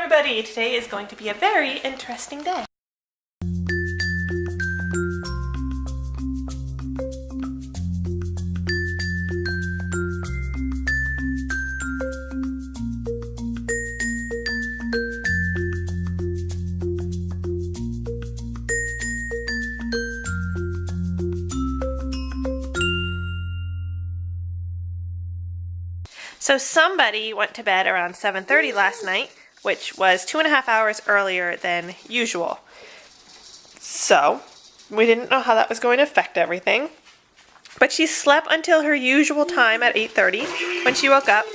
everybody! Today is going to be a very interesting day. So somebody went to bed around 7:30 last night, which was 2.5 hours earlier than usual. So we didn't know how that was going to affect everything. But she slept until her usual time at 8:30 when she woke up.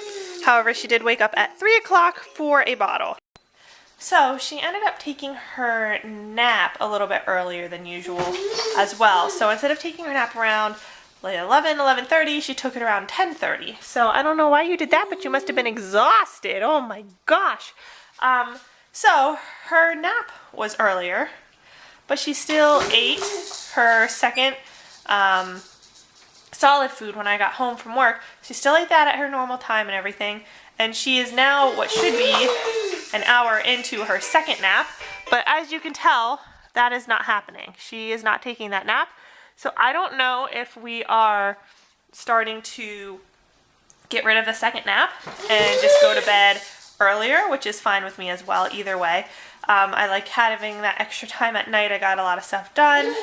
However, she did wake up at 3 o'clock for a bottle. So she ended up taking her nap a little bit earlier than usual as well. So instead of taking her nap around like 11:30, she took it around 10:30. So I don't know why you did that, but you must have been exhausted. Oh my gosh. So her nap was earlier, but she still ate her second solid food when I got home from work. She still ate that at her normal time and everything. And she is now what should be an hour into her second nap. But as you can tell, that is not happening. She is not taking that nap. So I don't know if we are starting to get rid of the second nap and just go to bed earlier, which is fine with me as well, either way. I like having that extra time at night. I got a lot of stuff done.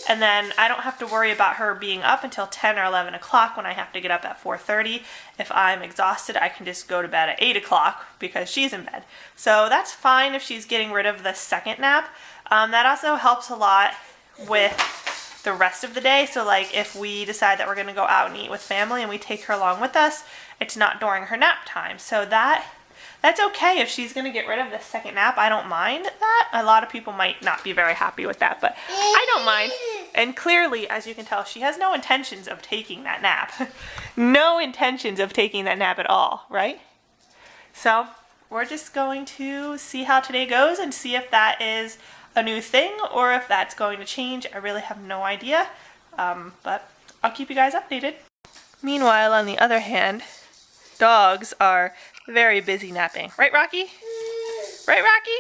And then I don't have to worry about her being up until 10 or 11 o'clock when I have to get up at 4:30. If I'm exhausted, I can just go to bed at 8 o'clock because she's in bed. So that's fine if she's getting rid of the second nap. That also helps a lot with the rest of the day. So like if we decide that we're going to go out and eat with family and we take her along with us, it's not during her nap time. So that's okay if she's going to get rid of the second nap. I don't mind that. A lot of people might not be very happy with that, but I don't mind. And clearly, as you can tell, she has no intentions of taking that nap. No intentions of taking that nap at all, right? So we're just going to see how today goes and see if that is a new thing or if that's going to change. I really have no idea, but I'll keep you guys updated. Meanwhile, on the other hand, dogs are very busy napping. Right, Rocky? Right, Rocky?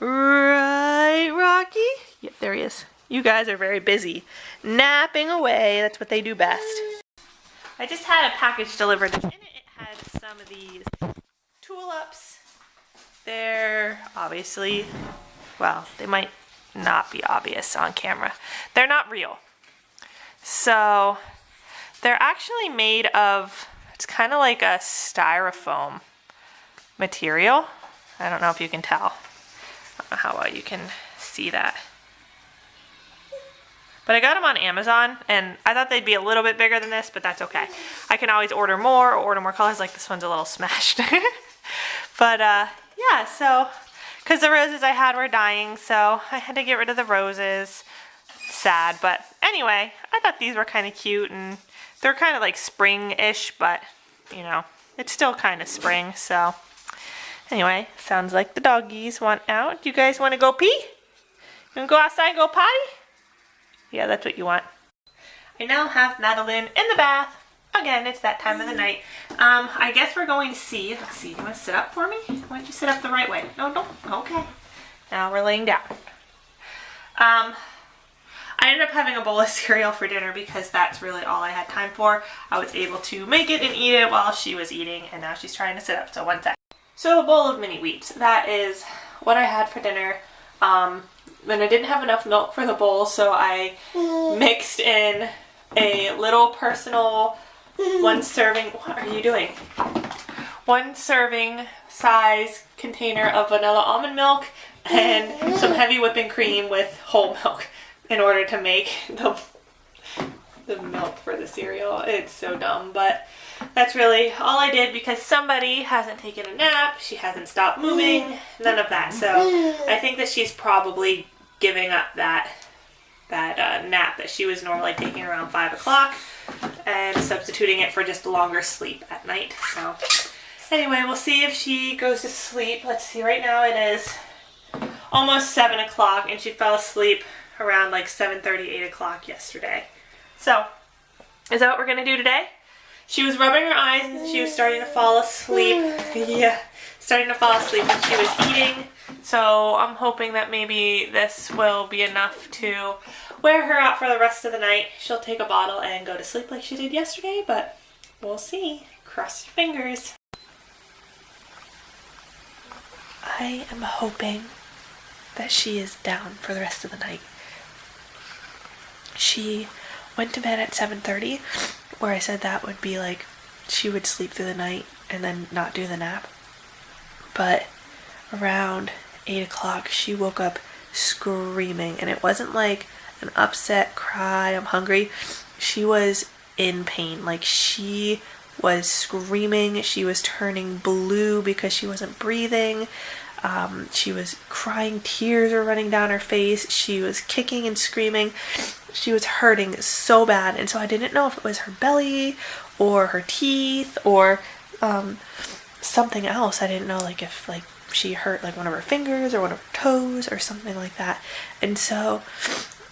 Right, Rocky? Yep, there he is. You guys are very busy napping away. That's what they do best. I just had a package delivered. In it, it had some of these tulips. They're obviously, well, they might not be obvious on camera. They're not real. So they're actually made of, it's kind of like a styrofoam material. I don't know if you can tell. I don't know how well you can see that. But I got them on Amazon, and I thought they'd be a little bit bigger than this, but that's okay. I can always order more or order more colors. Like this one's a little smashed. But yeah, so because the roses I had were dying, so I had to get rid of the roses. Sad, but anyway, I thought these were kind of cute, and they're kind of like spring-ish, but you know, it's still kind of spring. So anyway, sounds like the doggies want out. Do you guys want to go pee? You want to go outside and go potty? Yeah, that's what you want. I now have Madeline in the bath. Again, it's that time of the night. I guess we're going to see. Let's see. Do you want to sit up for me? Why don't you sit up the right way? No, don't. Okay. Now we're laying down. I ended up having a bowl of cereal for dinner because that's really all I had time for. I was able to make it and eat it while she was eating, and now she's trying to sit up. So one sec. So a bowl of mini wheats. That is what I had for dinner. And I didn't have enough milk for the bowl, so I mixed in a little personal one serving, what are you doing? 1 serving size container of vanilla almond milk and some heavy whipping cream with whole milk in order to make the milk for the cereal. It's so dumb, but that's really all I did because somebody hasn't taken a nap, she hasn't stopped moving, none of that. So I think that she's probably giving up that nap that she was normally taking around 5 o'clock and substituting it for just a longer sleep at night. So anyway, we'll see if she goes to sleep. Let's see, right now it is almost 7 o'clock and she fell asleep around like 7:30, 8 o'clock yesterday. So is that what we're going to do today? She was rubbing her eyes and she was starting to fall asleep. Yeah. starting to fall asleep when she was eating. So I'm hoping that maybe this will be enough to wear her out for the rest of the night. She'll take a bottle and go to sleep like she did yesterday, but we'll see. Cross your fingers. I am hoping that she is down for the rest of the night. She went to bed at 7:30, where I said that would be like she would sleep through the night and then not do the nap. But around 8 o'clock, she woke up screaming, and it wasn't like an upset cry, I'm hungry. She was in pain. Like, she was screaming. She was turning blue because she wasn't breathing. She was crying. Tears were running down her face. She was kicking and screaming. She was hurting so bad, and so I didn't know if it was her belly or her teeth or something else. I didn't know, like, if like she hurt like one of her fingers or one of her toes or something like that. And so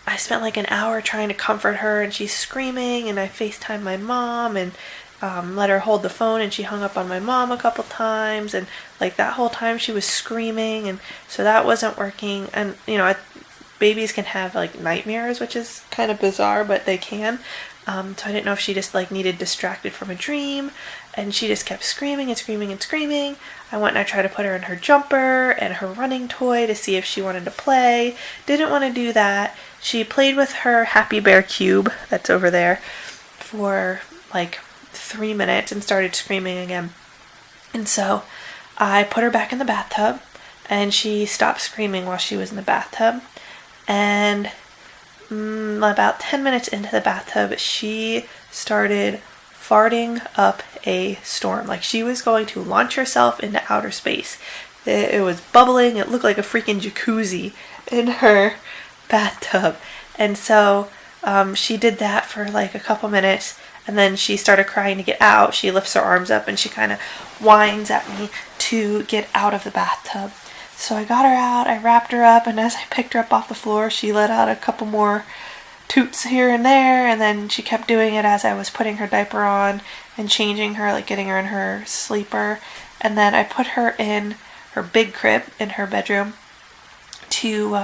I spent like an hour trying to comfort her, and she's screaming, and I FaceTimed my mom and let her hold the phone, and she hung up on my mom a couple times, and like that whole time she was screaming, and so that wasn't working. And you know, babies can have like nightmares, which is kind of bizarre, but they can. So I didn't know if she just like needed distracted from a dream, and she just kept screaming and screaming and screaming. I went and I tried to put her in her jumper and her running toy to see if she wanted to play. Didn't want to do that. She played with her Happy Bear cube that's over there for like 3 minutes and started screaming again. And so I put her back in the bathtub, and she stopped screaming while she was in the bathtub. And about 10 minutes into the bathtub, she started farting up a storm. Like she was going to launch herself into outer space. It was bubbling. It looked like a freaking jacuzzi in her bathtub. And so she did that for like a couple minutes, and then she started crying to get out. She lifts her arms up and she kind of whines at me to get out of the bathtub. So I got her out, I wrapped her up, and as I picked her up off the floor, she let out a couple more toots here and there, and then she kept doing it as I was putting her diaper on and changing her, like getting her in her sleeper. And then I put her in her big crib in her bedroom to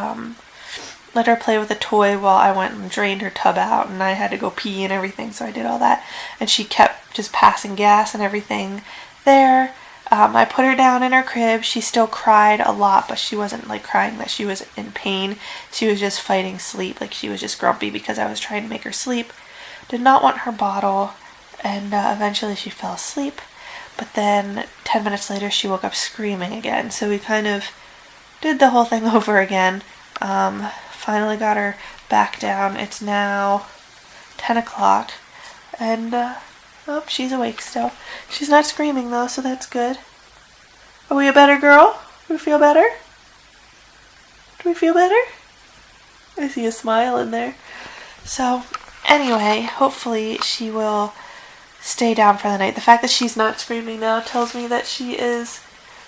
let her play with a toy while I went and drained her tub out, and I had to go pee and everything, so I did all that. And she kept just passing gas and everything there. I put her down in her crib. She still cried a lot, but she wasn't like crying that she was in pain. She was just fighting sleep. Like she was just grumpy because I was trying to make her sleep. Did not want her bottle, and eventually she fell asleep. But then 10 minutes later she woke up screaming again. So we kind of did the whole thing over again. Finally got her back down. It's now 10 o'clock, and oh, she's awake still. She's not screaming though, so that's good. Are we a better girl? Do we feel better? Do we feel better? I see a smile in there. So anyway, hopefully she will stay down for the night. The fact that she's not screaming now tells me that she is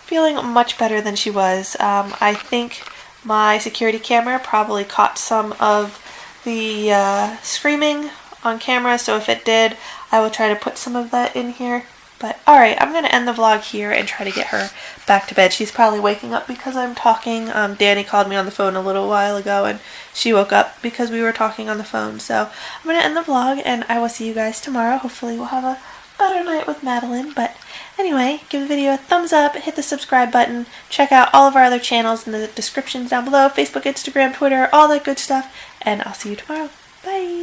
feeling much better than she was. I think my security camera probably caught some of the screaming on camera, so if it did, I will try to put some of that in here. But alright, I'm going to end the vlog here and try to get her back to bed. She's probably waking up because I'm talking. Danie called me on the phone a little while ago, and she woke up because we were talking on the phone. So I'm going to end the vlog, and I will see you guys tomorrow. Hopefully we'll have a better night with Madeline. But anyway, give the video a thumbs up, hit the subscribe button, check out all of our other channels in the descriptions down below, Facebook, Instagram, Twitter, all that good stuff, and I'll see you tomorrow. Bye!